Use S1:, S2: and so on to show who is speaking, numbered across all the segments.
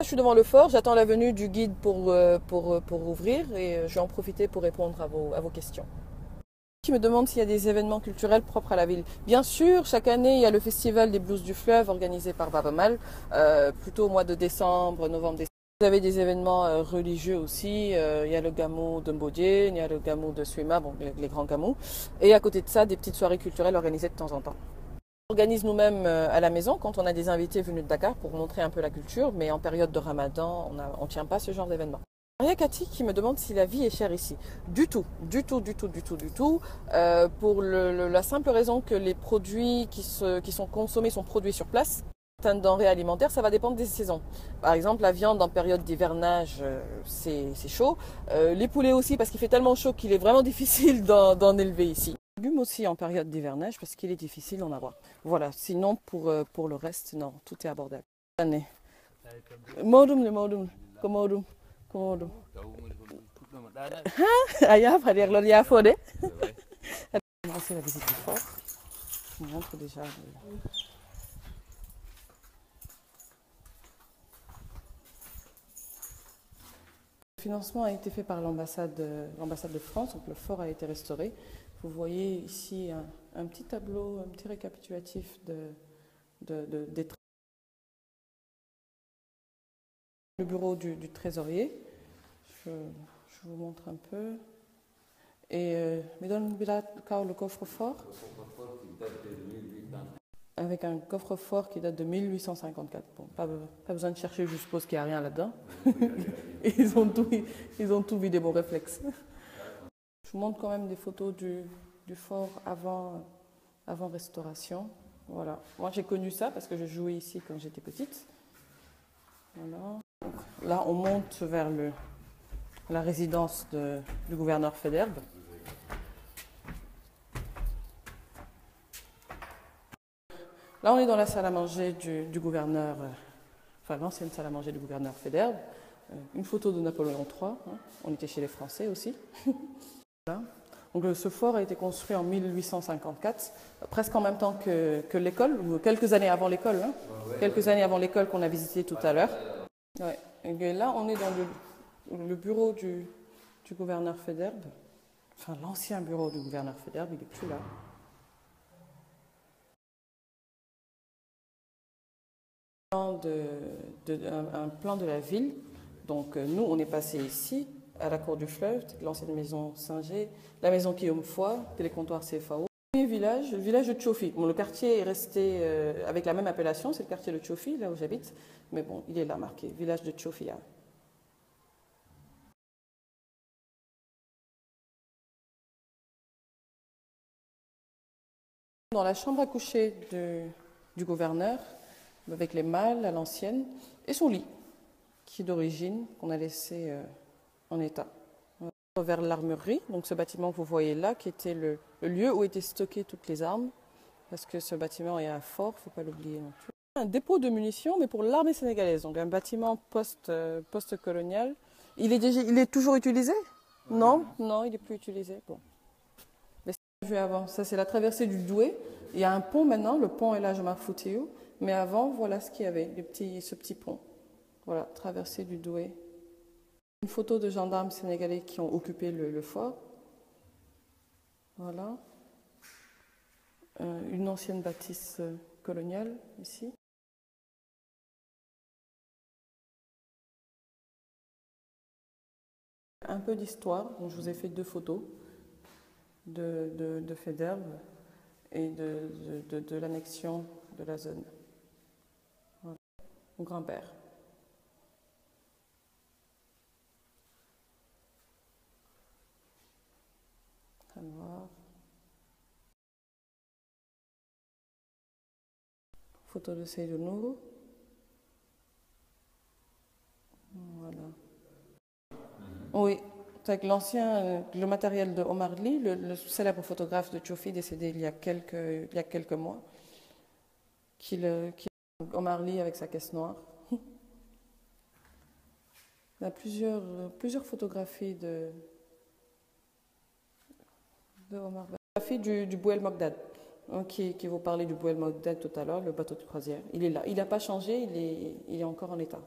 S1: Je suis devant le fort, j'attends la venue du guide pour ouvrir et je vais en profiter pour répondre à vos questions. Qui me demande s'il y a des événements culturels propres à la ville. Bien sûr, chaque année, il y a le festival des blues du fleuve organisé par Baba Mal, plutôt au mois de décembre, novembre-décembre. Vous avez des événements religieux aussi, il y a le gamou de Mbodje, il y a le gamou de Suima, bon, les grands gamous, et à côté de ça, des petites soirées culturelles organisées de temps en temps. On organise nous-mêmes à la maison quand on a des invités venus de Dakar pour montrer un peu la culture, mais en période de Ramadan, on ne tient pas ce genre d'événement. Maria Cathy qui me demande si la vie est chère ici. Du tout, du tout, du tout, du tout, du tout. Pour la simple raison que les produits qui sont consommés sont produits sur place. Certaines denrées alimentaires, ça va dépendre des saisons. Par exemple, la viande en période d'hivernage, c'est chaud. Les poulets aussi, parce qu'il fait tellement chaud qu'il est vraiment difficile d'en élever ici. Les légumes aussi en période d'hivernage, parce qu'il est difficile d'en avoir. Voilà, sinon pour le reste, non, tout est abordable. Année. Modum, le modum, modum. Komodo. Aya, frère, là, il y a Fodé. C'est la visite du fort. Je vous montre déjà. Le financement a été fait par l'ambassade de France, donc le fort a été restauré. Vous voyez ici un petit tableau, un petit récapitulatif des le bureau du trésorier. Je vous montre un peu. Et Midon Bilat le coffre-fort. Avec un coffre-fort qui date de 1854. Bon, pas besoin de chercher, je suppose qu'il n'y a rien là-dedans. ils ont tout vidé, bon réflexe. Je vous montre quand même des photos du fort avant restauration. Voilà. Moi j'ai connu ça parce que je jouais ici quand j'étais petite. Voilà. Là on monte vers la résidence du gouverneur Faidherbe. Là, on est dans la salle à manger du gouverneur, enfin l'ancienne salle à manger du gouverneur Faidherbe. Une photo de Napoléon III. Hein. On était chez les Français aussi. Voilà. Donc, ce fort a été construit en 1854, presque en même temps que l'école, ou quelques années avant l'école. Hein. Quelques années avant l'école qu'on a visité tout à l'heure. Ouais. Et là, on est dans le bureau du gouverneur Faidherbe. Enfin, l'ancien bureau du gouverneur Faidherbe, il n'est plus là. Un plan de la ville. Donc nous, on est passé ici, à la cour du fleuve, l'ancienne maison Singer, la maison Guillaume Foy, télécomptoir CFAO. Le village de Tchofi. Bon, le quartier est resté avec la même appellation, c'est le quartier de Tchofi, là où j'habite, mais bon, il est là marqué, village de Tchofi. Dans la chambre à coucher du gouverneur, avec les malles à l'ancienne, et son lit, qui est d'origine, qu'on a laissé en état. Vers l'armurerie, donc ce bâtiment que vous voyez là, qui était le lieu où étaient stockées toutes les armes, parce que ce bâtiment est un fort, il ne faut pas l'oublier non plus. Un dépôt de munitions, mais pour l'armée sénégalaise, donc un bâtiment post-colonial. Il est toujours utilisé? Non, non, il n'est plus utilisé. Bon. Mais c'est vu avant, ça c'est la traversée du Douai. Il y a un pont maintenant, le pont est là, Omar Foutiyou, mais avant, voilà ce qu'il y avait, ce petit pont. Voilà, traversée du Douai. Une photo de gendarmes sénégalais qui ont occupé le fort. Voilà. Une ancienne bâtisse coloniale ici. Un peu d'histoire. Je vous ai fait 2 photos de Faidherbe et de l'annexion de la zone. Voilà. Mon grand-père. Alors, photo de Seydou Nourou. Voilà. Oui, avec le matériel de Omar Ly, le célèbre photographe de Tchofi décédé il y a quelques mois, Omar Ly avec sa caisse noire. Il y a plusieurs photographies de Omar Ly. Photographie du Bouel Mogdad, qui vous parlait du Bouel Mogdad tout à l'heure, le bateau de croisière. Il est là. Il n'a pas changé, il est encore en état.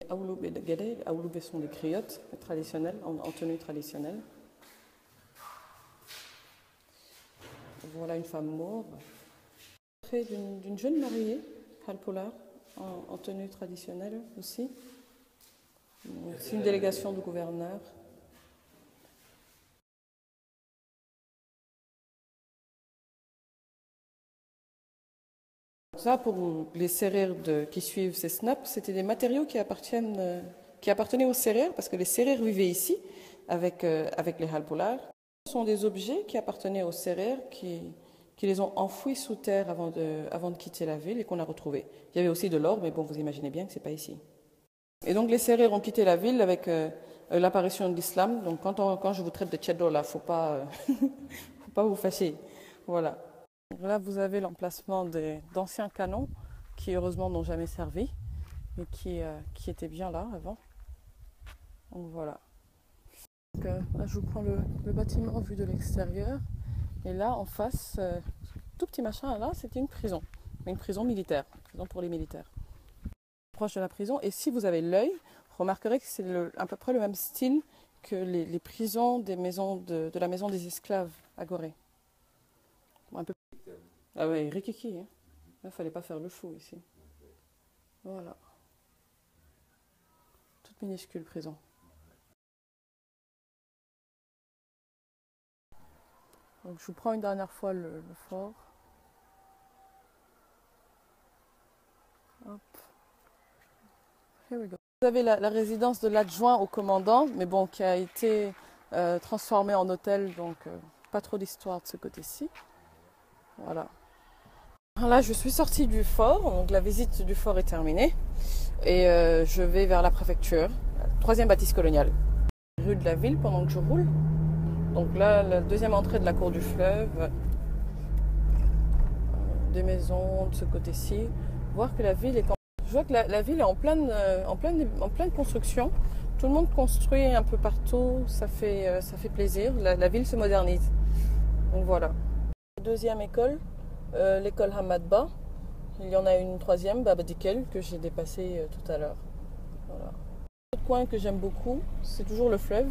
S1: Aouloub et Guédé. Aouloub sont des griottes traditionnelles, en tenue traditionnelle. Voilà une femme mauve. Près d'une jeune mariée, Halpolar, en tenue traditionnelle aussi. C'est une délégation du gouverneur. Ça, pour les serrères qui suivent ces snaps, c'était des matériaux qui appartenaient aux serrères, parce que les serrères vivaient ici avec les Halpolar. Ce sont des objets qui appartenaient aux serrères qui les ont enfouis sous terre avant de quitter la ville et qu'on a retrouvés. Il y avait aussi de l'or, mais bon, vous imaginez bien que ce n'est pas ici. Et donc les serrères ont quitté la ville avec l'apparition de l'islam. Donc quand je vous traite de tchèdo, là, faut pas vous fâcher. Voilà. Là, vous avez l'emplacement d'anciens canons qui, heureusement, n'ont jamais servi, mais qui étaient bien là avant. Donc voilà. Donc, là, je vous prends le bâtiment vu de l'extérieur. Et là, en face, tout petit machin, là, c'était une prison militaire, une prison pour les militaires. Proche de la prison. Et si vous avez l'œil, vous remarquerez que c'est à peu près le même style que les prisons de la maison des esclaves à Gorée. Un peu. Ah ouais, rikiki. Hein. Là, il ne fallait pas faire le fou ici. Voilà. Toute minuscule prison. Donc, je vous prends une dernière fois le fort. Hop. Here we go. Vous avez la résidence de l'adjoint au commandant, mais bon, qui a été transformée en hôtel, donc pas trop d'histoire de ce côté-ci. Voilà. Là, je suis sortie du fort, donc la visite du fort est terminée, et je vais vers la préfecture, troisième bâtisse coloniale. Rue de la ville pendant que je roule. Donc là, la deuxième entrée de la cour du fleuve, des maisons de ce côté-ci. Voir que la ville est je vois que la ville est en pleine construction. Tout le monde construit un peu partout, ça fait plaisir. La ville se modernise. Donc voilà. Deuxième école, l'école Hamad Ba. Il y en a une troisième, Baba Dikel, que j'ai dépassée tout à l'heure. Voilà. Autre coin que j'aime beaucoup, c'est toujours le fleuve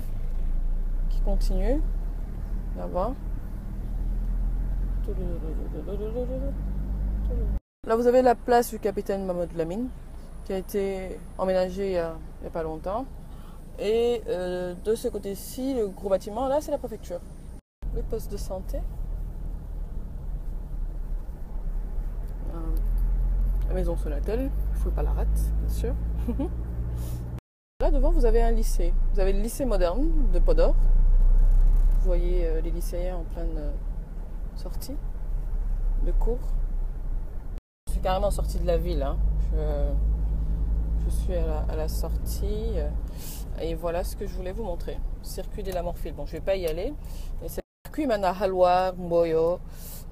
S1: qui continue. Là-bas. Là, vous avez la place du capitaine Mahmoud Lamine, qui a été emménagée il n'y a pas longtemps. Et de ce côté-ci, le gros bâtiment, là, c'est la préfecture. Le poste de santé. La maison Sonatel, il ne faut pas la rate, bien sûr. Là, devant, vous avez un lycée. Vous avez le lycée moderne de Podor. Vous voyez les lycéens en pleine sortie de cours. Je suis carrément sortie de la ville. Hein. Je suis à la sortie. Et voilà ce que je voulais vous montrer. Circuit de la Morphile. Bon, je ne vais pas y aller. Mais c'est le circuit maintenant Halwar, Mboyo,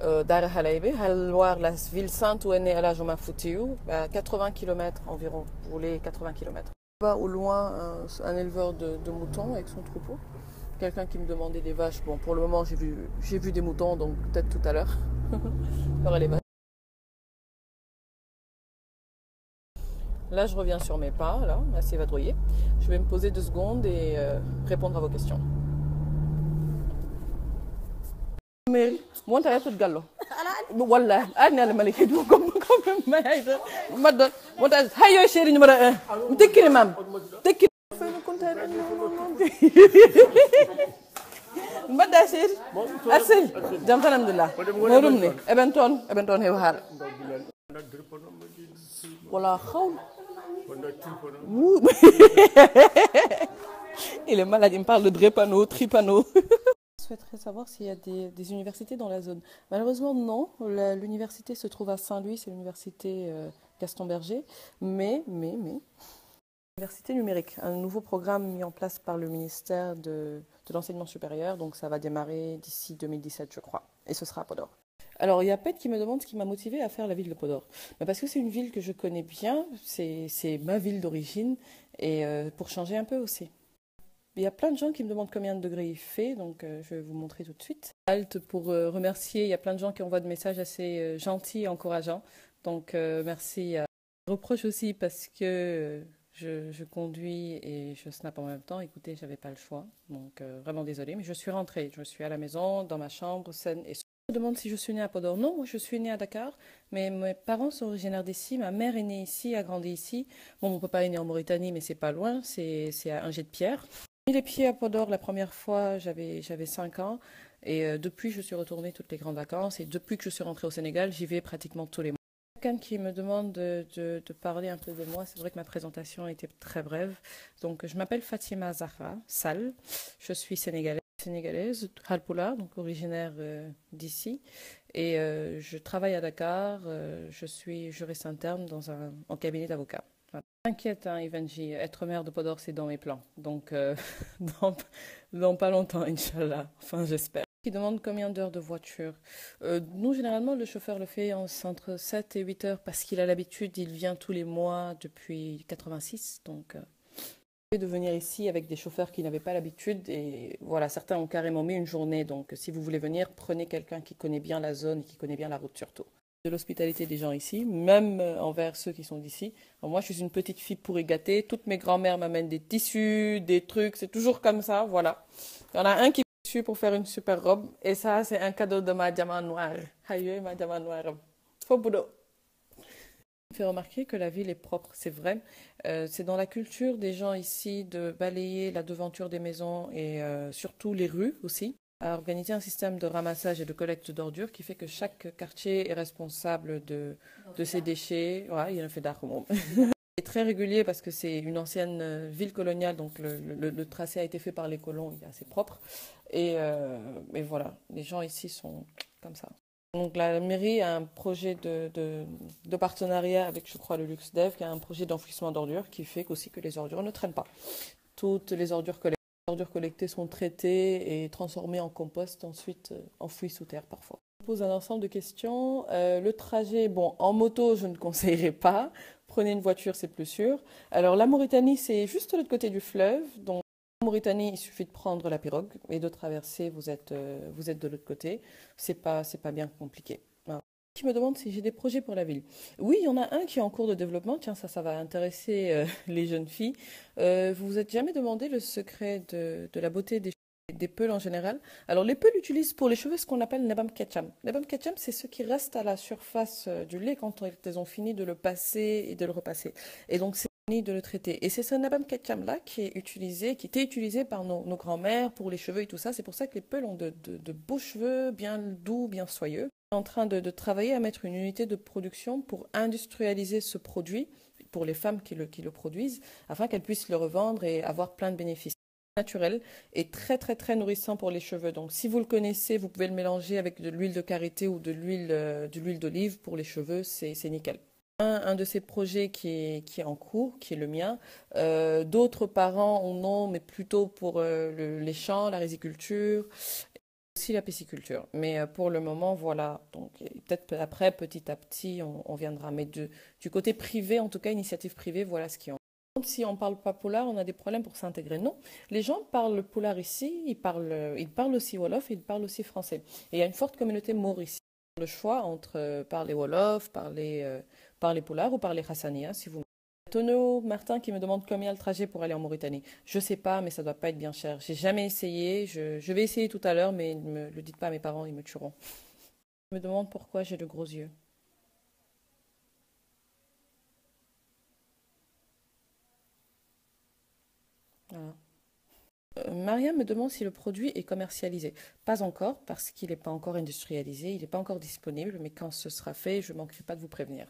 S1: Dar Halaybe. Halwar, la ville sainte où est né Alhaji Omar Foutiyou, à 80 km environ. Vous voulez 80 km. Là, au loin, un éleveur de moutons avec son troupeau. Quelqu'un qui me demandait des vaches. Bon, pour le moment, j'ai vu des moutons, donc peut-être tout à l'heure. Il y aura les vaches. Là, je reviens sur mes pas, là, assez vadrouillé. Je vais me poser 2 secondes et répondre à vos questions. Mais moi, tu as tout gallo. Wallah, ana la malika du comme ma hayda madda montage hayo chéri numéro 1 tekki mam tekki fay no kontaan madda chéri asel jam tan alhamdulillah modum ni ebenton hew har wala khawl il est malade, il me parle de drépano, tripano. Je souhaiterais savoir s'il y a des universités dans la zone. Malheureusement, non. L'université se trouve à Saint-Louis, c'est l'université Gaston Berger. Mais, l'université numérique, un nouveau programme mis en place par le ministère de l'enseignement supérieur. Donc ça va démarrer d'ici 2017, je crois. Et ce sera à Podor. Alors, il y a Pet qui me demande ce qui m'a motivé à faire la ville de Podor. Parce que c'est une ville que je connais bien, c'est ma ville d'origine, et pour changer un peu aussi. Il y a plein de gens qui me demandent combien de degrés il fait, donc je vais vous montrer tout de suite. Halte pour remercier, il y a plein de gens qui envoient des messages assez gentils et encourageants, donc merci. Je reproche aussi parce que Je conduis et je snappe en même temps. Écoutez, j'avais pas le choix. Donc, vraiment désolée. Mais je suis rentrée. Je suis à la maison, dans ma chambre, saine et sauve. Je me demande si je suis née à Podor. Non, moi, je suis née à Dakar. Mais mes parents sont originaires d'ici. Ma mère est née ici, a grandi ici. Bon, mon papa est né en Mauritanie, mais c'est pas loin. C'est à un jet de pierre. J'ai mis les pieds à Podor la première fois, j'avais 5 ans. Et depuis, je suis retournée toutes les grandes vacances. Et depuis que je suis rentrée au Sénégal, j'y vais pratiquement tous les mois. Quelqu'un qui me demande de parler un peu de moi, c'est vrai que ma présentation était très brève. Donc, je m'appelle Fatima Zahra Sall. Je suis sénégalaise, Halpula, donc originaire d'ici. Et je travaille à Dakar. Je suis juriste interne en cabinet d'avocat. Voilà. T'inquiète, hein, Ivanji, être maire de Podor, c'est dans mes plans. Donc, dans, dans pas longtemps, Inch'Allah. Enfin, j'espère. Qui demande combien d'heures de voiture. Nous, généralement, le chauffeur le fait entre 7 et 8 heures parce qu'il a l'habitude, il vient tous les mois depuis 86. Donc, de venir ici avec des chauffeurs qui n'avaient pas l'habitude. Et voilà, certains ont carrément mis une journée. Donc, si vous voulez venir, prenez quelqu'un qui connaît bien la zone et qui connaît bien la route surtout. De l'hospitalité des gens ici, même envers ceux qui sont d'ici. Moi, je suis une petite fille pourri gâtée. Toutes mes grand-mères m'amènent des tissus, des trucs. C'est toujours comme ça, voilà. Il y en a un qui pour faire une super robe. Et ça, c'est un cadeau de ma diamant noire. Aïe, ma diamant noire. Faux boulot. Je me fais remarquer que la ville est propre, c'est vrai. C'est dans la culture des gens ici de balayer la devanture des maisons et surtout les rues aussi. À organiser un système de ramassage et de collecte d'ordures qui fait que chaque quartier est responsable de ses déchets. Ouais, il en fait d'argent. C'est très régulier parce que c'est une ancienne ville coloniale, donc le tracé a été fait par les colons, il est assez propre. Et voilà, les gens ici sont comme ça. Donc la mairie a un projet de partenariat avec, je crois, le LuxDev, qui a un projet d'enfouissement d'ordures qui fait aussi que les ordures ne traînent pas. Toutes les ordures collectées sont traitées et transformées en compost, ensuite enfouies sous terre parfois. Je pose un ensemble de questions. Le trajet, bon, en moto, je ne conseillerais pas. Prenez une voiture, c'est plus sûr. Alors la Mauritanie, c'est juste de l'autre côté du fleuve. Donc en Mauritanie, il suffit de prendre la pirogue et de traverser, vous êtes de l'autre côté. C'est pas bien compliqué. Voilà. Qui me demande si j'ai des projets pour la ville. Oui, il y en a un qui est en cours de développement. Tiens, ça va intéresser les jeunes filles. Vous vous êtes jamais demandé le secret de la beauté des peuls en général? Alors, les peuls utilisent pour les cheveux ce qu'on appelle nebam ketcham. Nebam ketcham, c'est ce qui reste à la surface du lait quand elles ont fini de le passer et de le repasser. Et donc, c'est fini de le traiter. Et c'est ce nebam ketcham-là qui était utilisé par nos grands-mères pour les cheveux et tout ça. C'est pour ça que les peuls ont de beaux cheveux, bien doux, bien soyeux. En train de travailler à mettre une unité de production pour industrialiser ce produit pour les femmes qui le produisent, afin qu'elles puissent le revendre et avoir plein de bénéfices. Naturel et très très très nourrissant pour les cheveux. Donc si vous le connaissez, vous pouvez le mélanger avec de l'huile de karité ou de l'huile d'olive pour les cheveux, c'est nickel. Un de ces projets qui est en cours, qui est le mien. D'autres parents en ont, mais plutôt pour les champs, la riziculture, aussi la pisciculture. Mais pour le moment, voilà. Donc peut-être après, petit à petit, on viendra. Mais du côté privé, en tout cas, initiative privée, voilà ce qui est. Si on ne parle pas poulard, on a des problèmes pour s'intégrer. Non, les gens parlent le poulard ici, ils parlent aussi wolof et ils parlent aussi français. Et il y a une forte communauté maure ici. Le choix entre parler wolof, parler poulard ou parler hassania, si vous. Tono Martin qui me demande combien le trajet pour aller en Mauritanie. Je sais pas, mais ça doit pas être bien cher. J'ai jamais essayé. Je vais essayer tout à l'heure, mais ne me le dites pas à mes parents, ils me tueront. Je me demande pourquoi j'ai de gros yeux. Voilà. Mariam me demande si le produit est commercialisé. Pas encore, parce qu'il n'est pas encore industrialisé, il n'est pas encore disponible, mais quand ce sera fait, je ne manquerai pas de vous prévenir.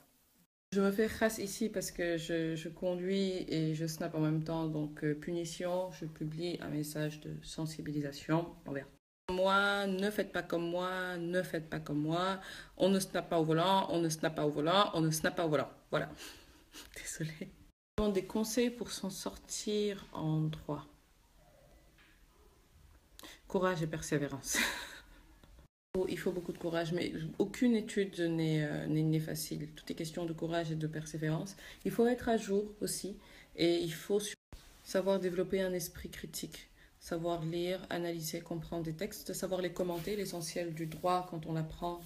S1: Je me fais chasse ici parce que je conduis et je snap en même temps, donc punition, je publie un message de sensibilisation envers. Moi, ne faites pas comme moi, ne faites pas comme moi, on ne snap pas au volant, on ne snap pas au volant, on ne snap pas au volant. Voilà. Désolée. Des conseils pour s'en sortir en droit. Courage et persévérance. Il faut beaucoup de courage, mais aucune étude n'est facile. Tout est question de courage et de persévérance. Il faut être à jour aussi et il faut savoir développer un esprit critique, savoir lire, analyser, comprendre des textes, savoir les commenter, l'essentiel du droit quand on apprend.